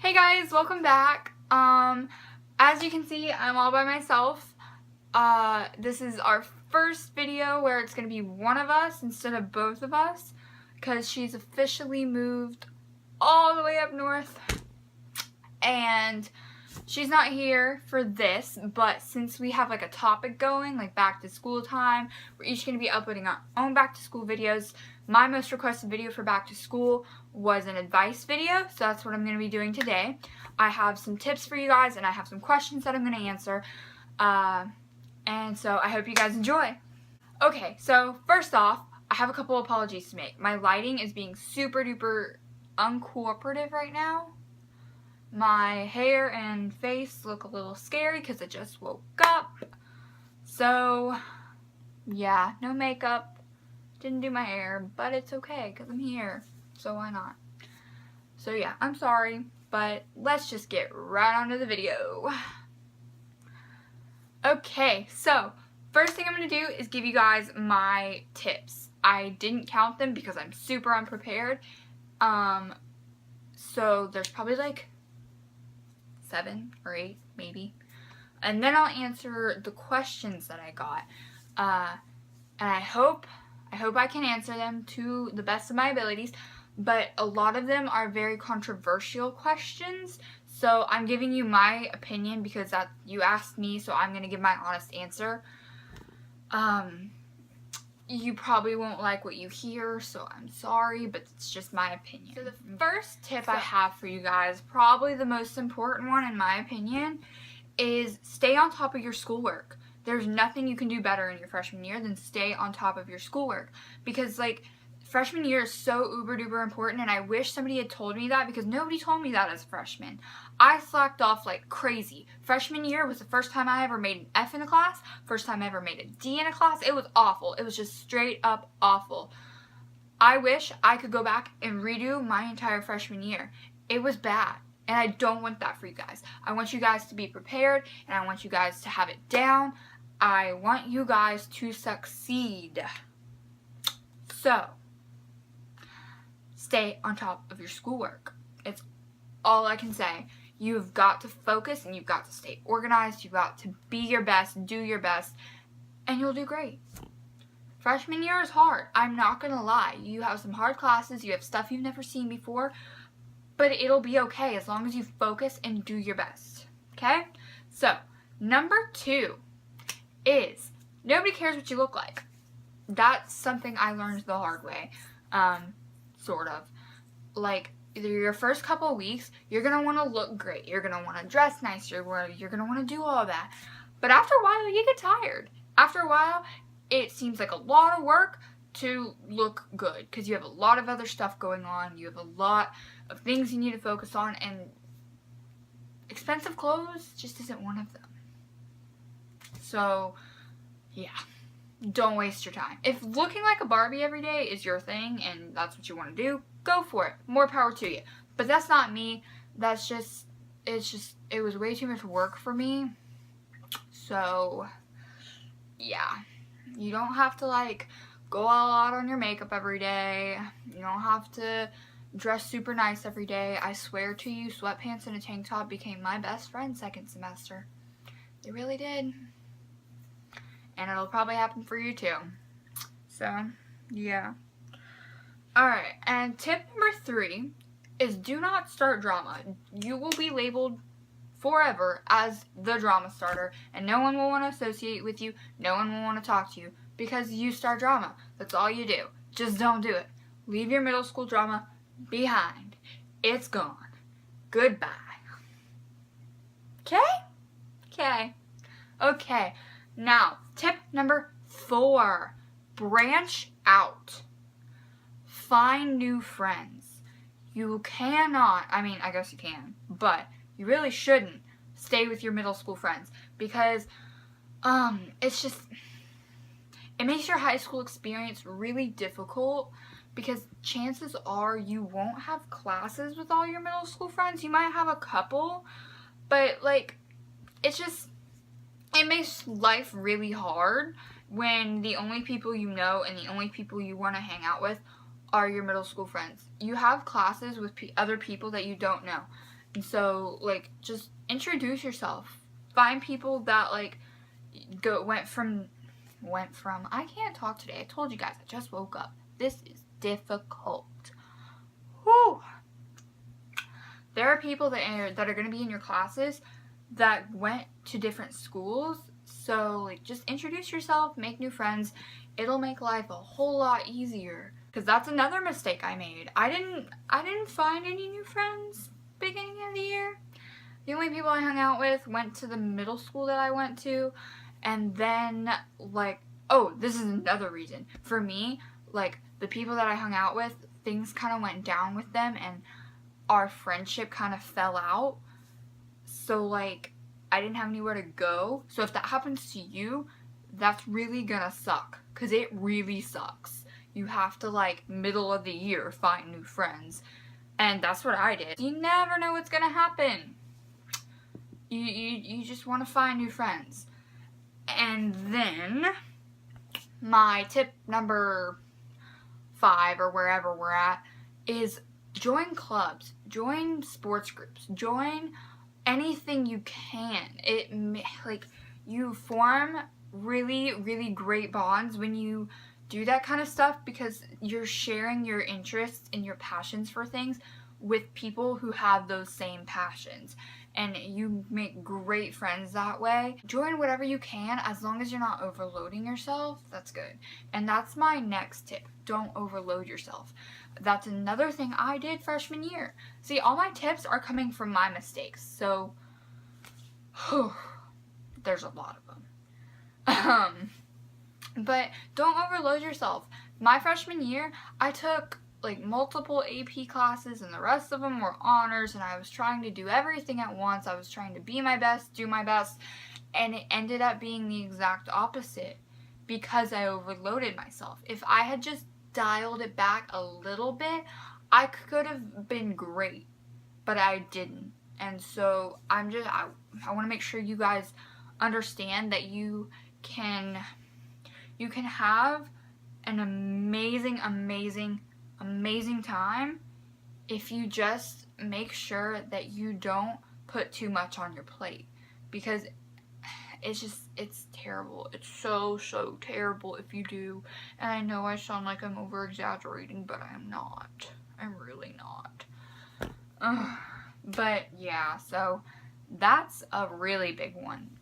Hey guys, welcome back. As you can see, I'm all by myself. This is our first video where it's going to be one of us instead of both of us because she's officially moved all the way up north and she's not here for this, but since we have like a topic going, like back to school time, we're each going to be uploading our own back to school videos. My most requested video for back to school was an advice video, so that's what I'm going to be doing today. I have some tips for you guys and I have some questions that I'm going to answer, and so I hope you guys enjoy. Okay, so first off, I have a couple apologies to make. My lighting is being super duper uncooperative right now. My hair and face look a little scary because I just woke up. So, yeah, no makeup. Didn't do my hair, but it's okay because I'm here. So why not? So yeah, I'm sorry, but let's just get right onto the video. Okay, so first thing I'm going to do is give you guys my tips. I didn't count them because I'm super unprepared. So there's probably like 7 or 8 maybe, and then I'll answer the questions that I got, and I hope I can answer them to the best of my abilities, but a lot of them are very controversial questions, so I'm giving you my opinion because that you asked me, so I'm going to give my honest answer. You probably won't like what you hear, so I'm sorry, but it's just my opinion. So the first tip I have for you guys, probably the most important one in my opinion, is stay on top of your schoolwork. There's nothing you can do better in your freshman year than stay on top of your schoolwork, because like freshman year is so uber duper important, and I wish somebody had told me that because nobody told me that as a freshman. I slacked off like crazy. Freshman year was the first time I ever made an F in a class, first time I ever made a D in a class. It was awful. It was just straight up awful. I wish I could go back and redo my entire freshman year. It was bad, and I don't want that for you guys. I want you guys to be prepared, and I want you guys to have it down. I want you guys to succeed. So, stay on top of your schoolwork. It's all I can say. You've got to focus and you've got to stay organized. You've got to be your best, do your best, and you'll do great. Freshman year is hard. I'm not going to lie. You have some hard classes. You have stuff you've never seen before, but it'll be okay as long as you focus and do your best. Okay? So, number 2 is nobody cares what you look like. That's something I learned the hard way. Sort of. Like, either your first couple of weeks, you're going to want to look great. You're going to want to dress nice. You're going to want to do all that. But after a while, you get tired. After a while, it seems like a lot of work to look good because you have a lot of other stuff going on. You have a lot of things you need to focus on, and expensive clothes just isn't one of them. So, yeah. Don't waste your time. If looking like a Barbie every day is your thing and that's what you want to do, go for it. More power to you. But that's not me. That's just, it was way too much work for me. So, yeah. You don't have to like go all out on your makeup every day. You don't have to dress super nice every day. I swear to you, sweatpants and a tank top became my best friend second semester. They really did. And it'll probably happen for you too. So, yeah. Alright, and tip number 3 is do not start drama. You will be labeled forever as the drama starter, and no one will want to associate with you. No one will want to talk to you because you start drama. That's all you do. Just don't do it. Leave your middle school drama behind. It's gone. Goodbye. Okay? Okay. Okay. Now, tip number 4, branch out. Find new friends. You cannot, I mean, I guess you can, but you really shouldn't stay with your middle school friends because it's just, it makes your high school experience really difficult because chances are you won't have classes with all your middle school friends. You might have a couple, but like, it's just, it makes life really hard when the only people you know and the only people you want to hang out with are your middle school friends. You have classes with other people that you don't know. And so, like, just introduce yourself. Find people that, like, went from, I can't talk today. I told you guys, I just woke up. This is difficult. Whew. There are people that are going to be in your classes that went to different schools. So, like, just introduce yourself, make new friends. It'll make life a whole lot easier. Because that's another mistake I made. I didn't find any new friends beginning of the year. The only people I hung out with went to the middle school that I went to. And then, like, oh, this is another reason. For me, like, the people that I hung out with, things kind of went down with them, and our friendship kind of fell out. So, like, I didn't have anywhere to go. So if that happens to you, that's really gonna suck. Because it really sucks. You have to, like, middle of the year find new friends. And that's what I did. You never know what's gonna happen. You just want to find new friends. And then, my tip number 5, or wherever we're at, is join clubs, join sports groups, join anything you can. Like, you form really, really great bonds when you do that kind of stuff, because you're sharing your interests and your passions for things with people who have those same passions. And you make great friends that way. Join whatever you can, as long as you're not overloading yourself. That's good. And that's my next tip. Don't overload yourself. That's another thing I did freshman year. See, all my tips are coming from my mistakes. So, there's a lot of them. But don't overload yourself. My freshman year, I took, like, multiple AP classes, and the rest of them were honors, and I was trying to do everything at once. I was trying to be my best, do my best, and it ended up being the exact opposite, because I overloaded myself. If I had just dialed it back a little bit, I could have been great, but I didn't. And so I want to make sure you guys understand that you can have an amazing time if you just make sure that you don't put too much on your plate, because it's terrible. It's so terrible if you do. And I know I sound like I'm over exaggerating, but I'm not. I'm really not. But yeah, so that's a really big one.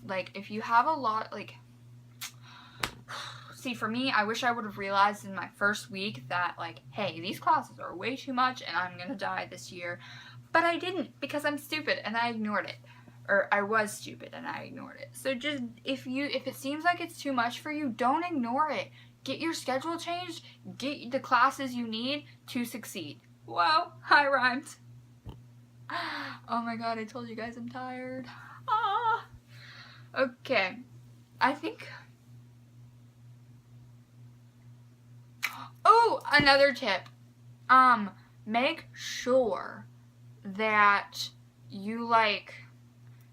Like, if you have a lot, like, see, for me, I wish I would have realized in my first week that, like, hey, these classes are way too much and I'm gonna die this year. But I didn't, because I'm stupid and I ignored it. Or I was stupid and I ignored it. So just, if it seems like it's too much for you, don't ignore it. Get your schedule changed. Get the classes you need to succeed. Whoa, I rhymed. Oh my god, I told you guys I'm tired. Okay, I think... Oh, another tip. Make sure that you, like,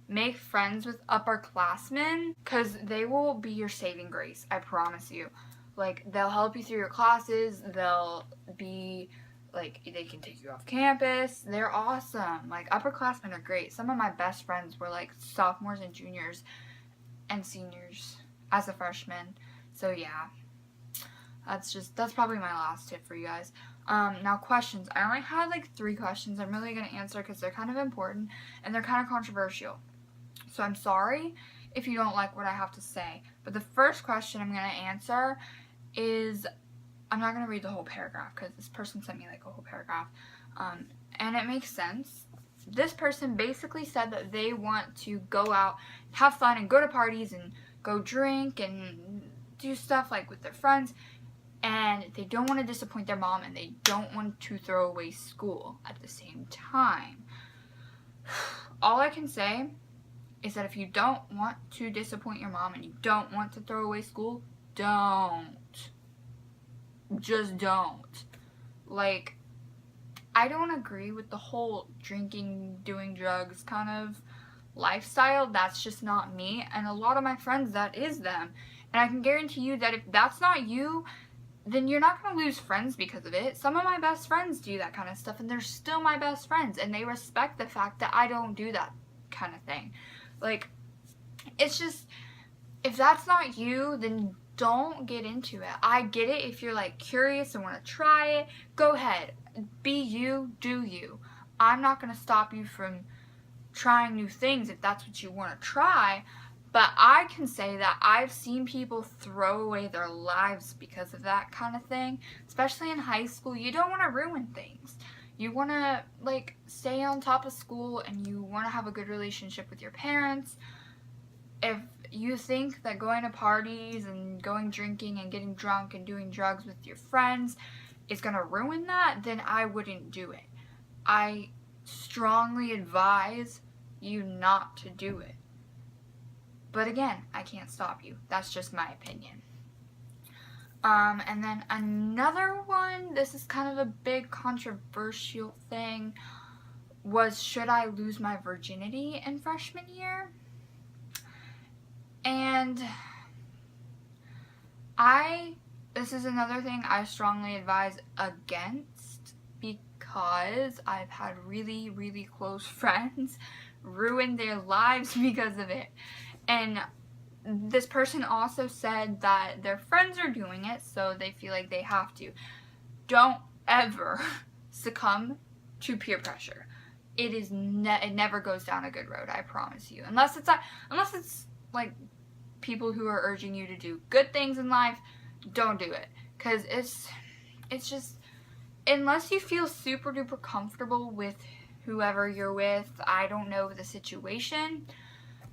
make friends with upperclassmen, because they will be your saving grace, I promise you. Like, they'll help you through your classes, they'll be, like, they can take you off campus, they're awesome. Like, upperclassmen are great. Some of my best friends were, like, sophomores and juniors and seniors as a freshman. So, yeah. That's probably my last tip for you guys. Now, questions. I only had, like, 3 questions I'm really going to answer, because they're kind of important, and they're kind of controversial. So I'm sorry if you don't like what I have to say. But the first question I'm going to answer is, I'm not going to read the whole paragraph, because this person sent me, like, a whole paragraph. And it makes sense. This person basically said that they want to go out, have fun, and go to parties, and go drink, and do stuff, like, with their friends. And they don't want to disappoint their mom, and they don't want to throw away school at the same time. All I can say is that if you don't want to disappoint your mom and you don't want to throw away school, don't. Just don't. Like, I don't agree with the whole drinking, doing drugs kind of lifestyle. That's just not me. And a lot of my friends, that is them. And I can guarantee you that if that's not you, then you're not going to lose friends because of it. Some of my best friends do that kind of stuff, and they're still my best friends, and they respect the fact that I don't do that kind of thing. Like, it's just, if that's not you, then don't get into it. I get it if you're, like, curious and want to try it. Go ahead. Be you. Do you. I'm not going to stop you from trying new things if that's what you want to try. But I can say that I've seen people throw away their lives because of that kind of thing. Especially in high school. You don't want to ruin things. You want to, like, stay on top of school, and you want to have a good relationship with your parents. If you think that going to parties and going drinking and getting drunk and doing drugs with your friends is going to ruin that, then I wouldn't do it. I strongly advise you not to do it. But again, I can't stop you. That's just my opinion. And then another one, this is kind of a big controversial thing, was should I lose my virginity in freshman year? And this is another thing I strongly advise against, because I've had really, really close friends ruin their lives because of it. And this person also said that their friends are doing it, so they feel like they have to. Don't ever succumb to peer pressure. It never goes down a good road, I promise you. Unless it's like people who are urging you to do good things in life, don't do it. Because it's just, unless you feel super duper comfortable with whoever you're with, I don't know the situation,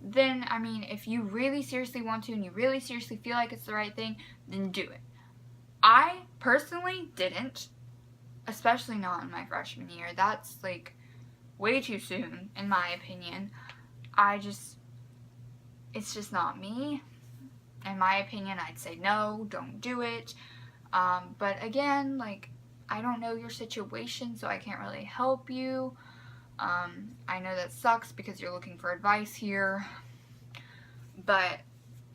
then, I mean, if you really seriously want to and you really seriously feel like it's the right thing, then do it. I personally didn't, especially not in my freshman year. That's, like, way too soon, in my opinion. It's just not me. In my opinion, I'd say no, don't do it. But again, like, I don't know your situation, so I can't really help you. I know that sucks because you're looking for advice here, but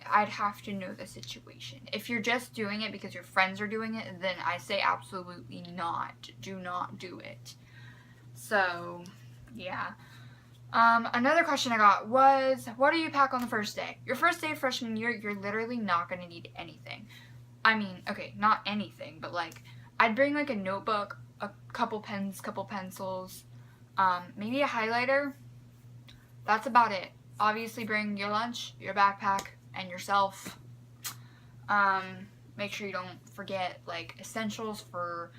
I'd have to know the situation. If you're just doing it because your friends are doing it, then I say absolutely not. Do not do it. So, yeah. Another question I got was, what do you pack on the first day? Your first day of freshman year, you're literally not going to need anything. I mean, okay, not anything, but, like, I'd bring, like, a notebook, a couple pens, couple pencils, maybe a highlighter. That's about it. Obviously bring your lunch, your backpack, and yourself. Make sure you don't forget, like, essentials for,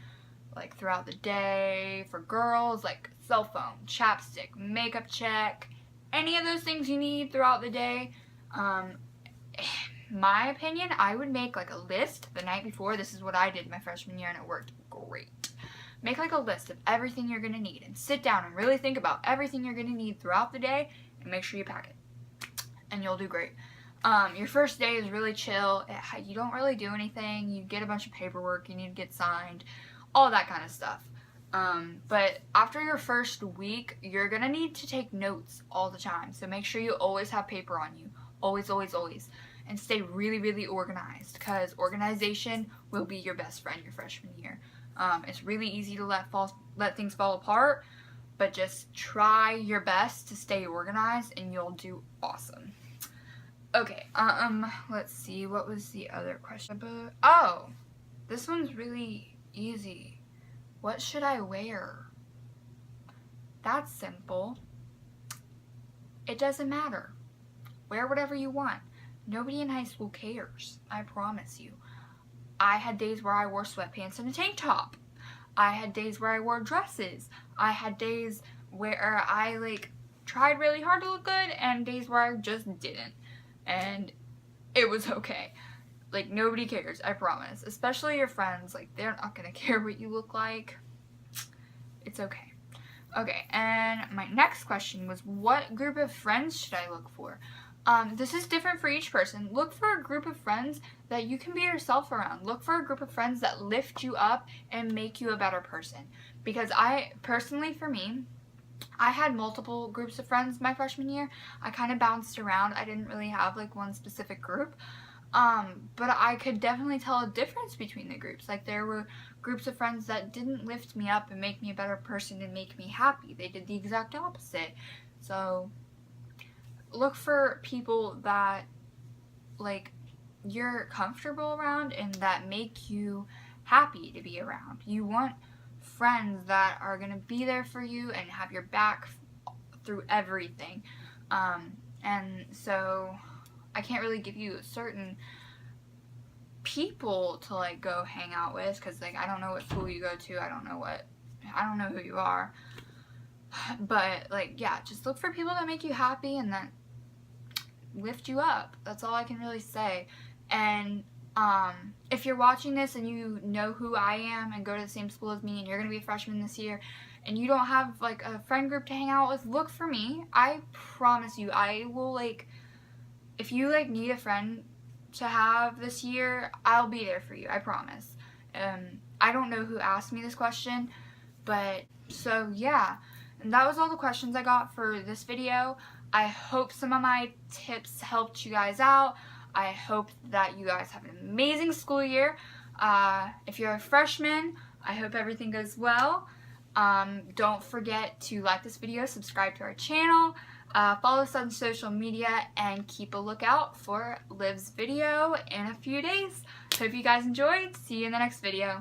like, throughout the day. For girls, like, cell phone, chapstick, makeup check, any of those things you need throughout the day. My opinion, I would make, like, a list the night before. This is what I did my freshman year, and it worked great. Make, like, a list of everything you're going to need, and sit down and really think about everything you're going to need throughout the day, and make sure you pack it, and you'll do great. Your first day is really chill. You don't really do anything. You get a bunch of paperwork you need to get signed, all that kind of stuff. But after your first week, you're going to need to take notes all the time, so make sure you always have paper on you. Always, always, always. And stay really, really organized, because organization will be your best friend your freshman year. It's really easy to let things fall apart, but just try your best to stay organized, and you'll do awesome. Okay, let's see, what was the other question? Oh, this one's really easy. What should I wear? That's simple. It doesn't matter. Wear whatever you want. Nobody in high school cares, I promise you. I had days where I wore sweatpants and a tank top. I had days where I wore dresses. I had days where I, like, tried really hard to look good, and days where I just didn't. And it was okay. Like, nobody cares, I promise. Especially your friends. Like, they're not gonna care what you look like. It's okay. Okay, and my next question was, what group of friends should I look for? This is different for each person. Look for a group of friends that you can be yourself around. Look for a group of friends that lift you up and make you a better person. Because personally, for me, I had multiple groups of friends my freshman year. I kind of bounced around. I didn't really have, like, one specific group. But I could definitely tell a difference between the groups. Like, there were groups of friends that didn't lift me up and make me a better person and make me happy. They did the exact opposite. So look for people that, like, you're comfortable around and that make you happy to be around. You want friends that are going to be there for you and have your back through everything. And so I can't really give you certain people to, like, go hang out with, because, like, I don't know what school you go to. I don't know who you are. But, like, yeah, just look for people that make you happy and that lift you up. That's all I can really say. And if you're watching this and you know who I am and go to the same school as me and you're going to be a freshman this year and you don't have, like, a friend group to hang out with, look for me. I promise you, I will, like, if you, like, need a friend to have this year, I'll be there for you. I promise. I don't know who asked me this question, but so yeah. And that was all the questions I got for this video. I hope some of my tips helped you guys out. I hope that you guys have an amazing school year. If you're a freshman, I hope everything goes well. Don't forget to like this video, subscribe to our channel, follow us on social media, and keep a lookout for Liv's video in a few days. Hope you guys enjoyed. See you in the next video.